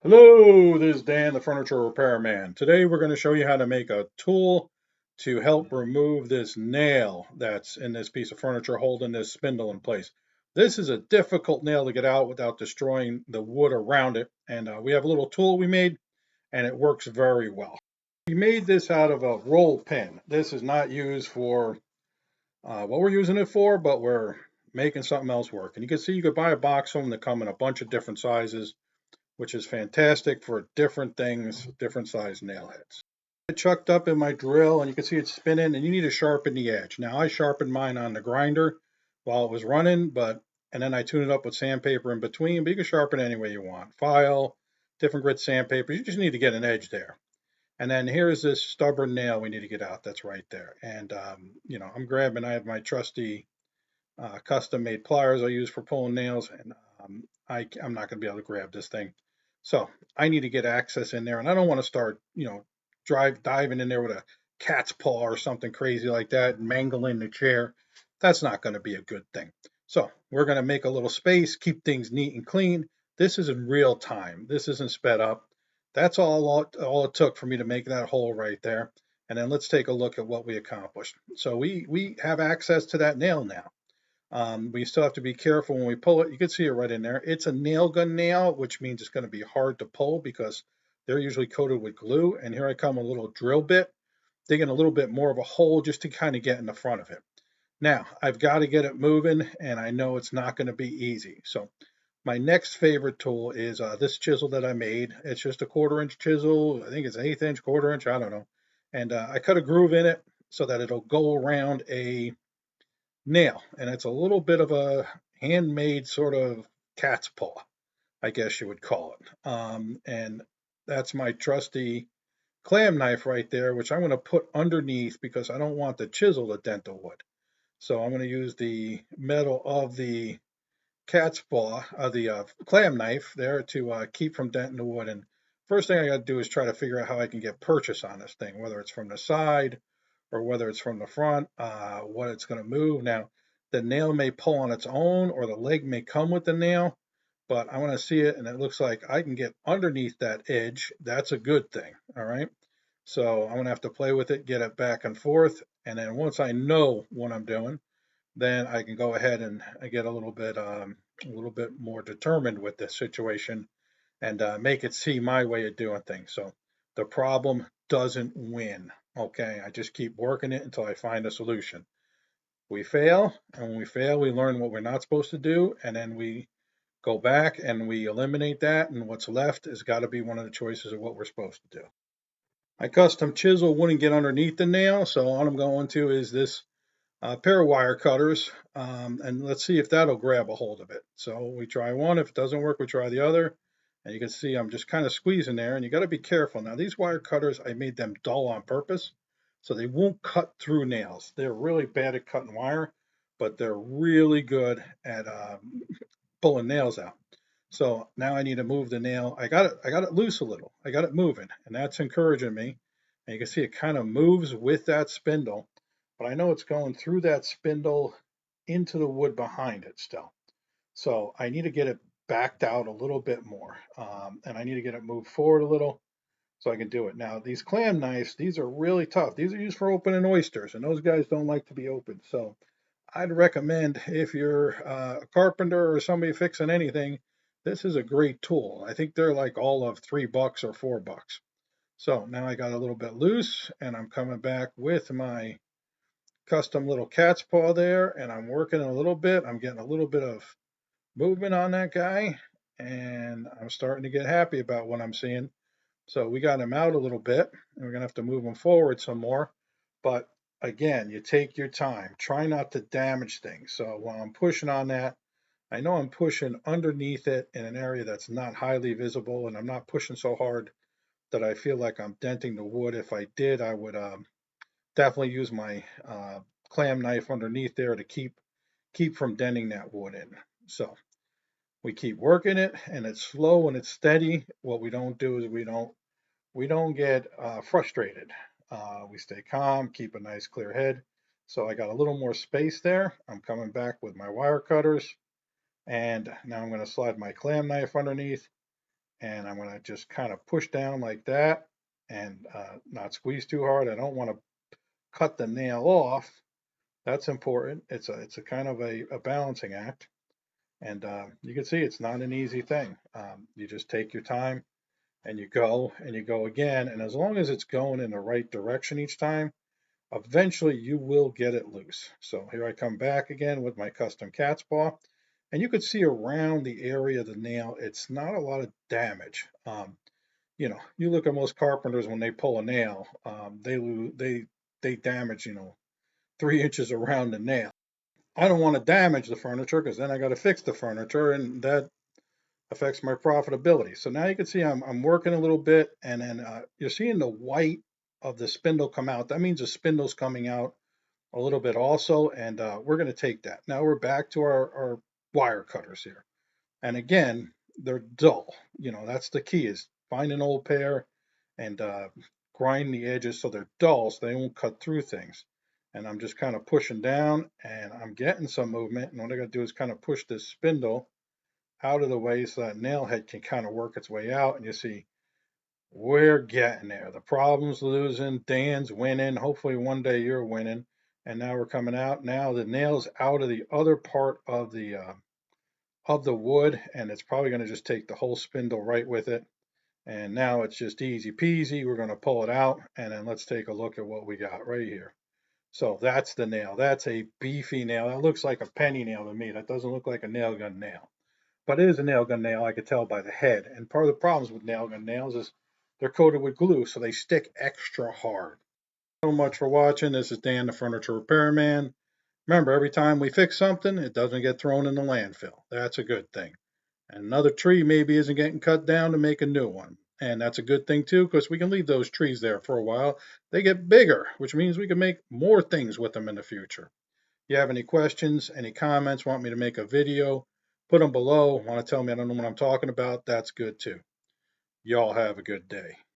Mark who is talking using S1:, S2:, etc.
S1: Hello, this is Dan, the furniture repairman. Today we're going to show you how to make a tool to help remove this nail that's in this piece of furniture holding this spindle in place. This is a difficult nail to get out without destroying the wood around it. And we have a little tool we made and it works very well. We made this out of a roll pin. This is not used for what we're using it for, but we're making something else work. And you can see you could buy a box of them that come in a bunch of different sizes, which is fantastic for different things, different size nail heads. I chucked up in my drill and you can see it's spinning and you need to sharpen the edge. Now I sharpened mine on the grinder while it was running, and then I tuned it up with sandpaper in between, but you can sharpen it any way you want. File, different grit sandpaper, you just need to get an edge there. And then here's this stubborn nail we need to get out that's right there. And, I have my trusty custom made pliers I use for pulling nails, and I'm not going to be able to grab this thing. So I need to get access in there, and I don't want to start, diving in there with a cat's paw or something crazy like that and mangling the chair. That's not going to be a good thing. So we're going to make a little space, keep things neat and clean. This is in real time. This isn't sped up. That's all it took for me to make that hole right there. And then let's take a look at what we accomplished. So we have access to that nail now. We still have to be careful when we pull it. You can see it right in there. It's a nail gun nail, which means it's going to be hard to pull because they're usually coated with glue. And here I come with a little drill bit, digging a little bit more of a hole just to kind of get in the front of it. Now, I've got to get it moving, and I know it's not going to be easy. So my next favorite tool is this chisel that I made. It's just a 1/4 inch chisel. I think it's an 1/8 inch, 1/4 inch, I don't know. And I cut a groove in it so that it'll go around a nail, and it's a little bit of a handmade sort of cat's paw, I guess you would call it. And that's my trusty clam knife right there, which I'm going to put underneath because I don't want the chisel to dent the wood. So I'm going to use the metal of the cat's paw, the clam knife there to keep from denting the wood. And first thing I got to do is try to figure out how I can get purchase on this thing, whether it's from the side or whether it's from the front, what it's going to move. Now, the nail may pull on its own or the leg may come with the nail, but I want to see it and it looks like I can get underneath that edge. That's a good thing. All right. So I'm going to have to play with it, get it back and forth. And then once I know what I'm doing, then I can go ahead and get a little bit more determined with this situation and make it see my way of doing things. So the problem doesn't win. Okay, I just keep working it until I find a solution. We fail, and when we fail, we learn what we're not supposed to do, and then we go back and we eliminate that, and what's left has got to be one of the choices of what we're supposed to do. My custom chisel wouldn't get underneath the nail, so all I'm going to is this pair of wire cutters, and let's see if that'll grab a hold of it. So we try one. If it doesn't work, we try the other. And you can see I'm just kind of squeezing there, and you got to be careful. Now, these wire cutters, I made them dull on purpose, so they won't cut through nails. They're really bad at cutting wire, but they're really good at pulling nails out. So now I need to move the nail. I got it loose a little. I got it moving, and that's encouraging me. And you can see it kind of moves with that spindle, but I know it's going through that spindle into the wood behind it still. So I need to get it backed out a little bit more, and I need to get it moved forward a little so I can do it. Now, these clam knives, these are really tough. These are used for opening oysters, and those guys don't like to be opened. So I'd recommend if you're a carpenter or somebody fixing anything, this is a great tool. I think they're like all of $3 or $4. So now I got a little bit loose and I'm coming back with my custom little cat's paw there and I'm working a little bit. I'm getting a little bit of movement on that guy and I'm starting to get happy about what I'm seeing. So we got him out a little bit and we're going to have to move him forward some more. But again, you take your time. Try not to damage things. So while I'm pushing on that, I know I'm pushing underneath it in an area that's not highly visible and I'm not pushing so hard that I feel like I'm denting the wood. If I did, I would definitely use my clam knife underneath there to keep from denting that wood in. So we keep working it and it's slow and it's steady. What we don't do is we don't get frustrated. We stay calm, keep a nice clear head. So I got a little more space there. I'm coming back with my wire cutters and now I'm going to slide my clam knife underneath and I'm going to just kind of push down like that and not squeeze too hard. I don't want to cut the nail off. That's important. It's a kind of a balancing act. And you can see it's not an easy thing. You just take your time and you go again. And as long as it's going in the right direction each time, eventually you will get it loose. So here I come back again with my custom cat's paw. And you could see around the area of the nail, it's not a lot of damage. You look at most carpenters when they pull a nail, they damage, 3 inches around the nail. I don't want to damage the furniture because then I got to fix the furniture, and that affects my profitability. So now you can see I'm working a little bit, and then you're seeing the white of the spindle come out. That means the spindle's coming out a little bit also, and we're going to take that. Now we're back to our wire cutters here. And again, they're dull. That's the key, is find an old pair and grind the edges so they're dull so they won't cut through things. And I'm just kind of pushing down and I'm getting some movement. And what I got to do is kind of push this spindle out of the way so that nail head can kind of work its way out. And you see, we're getting there. The problem's losing, Dan's winning. Hopefully one day you're winning. And now we're coming out. Now the nail's out of the other part of the wood, and it's probably going to just take the whole spindle right with it. And now it's just easy peasy. We're going to pull it out, and then let's take a look at what we got right here. So that's the nail. That's a beefy nail. That looks like a penny nail to me. That doesn't look like a nail gun nail. But it is a nail gun nail, I could tell by the head. And part of the problems with nail gun nails is they're coated with glue, so they stick extra hard. So much for watching. This is Dan, the Furniture Repairman. Remember, every time we fix something, it doesn't get thrown in the landfill. That's a good thing. And another tree maybe isn't getting cut down to make a new one. And that's a good thing too, because we can leave those trees there for a while. They get bigger, which means we can make more things with them in the future. If you have any questions, any comments, want me to make a video, put them below. Want to tell me I don't know what I'm talking about, that's good too. Y'all have a good day.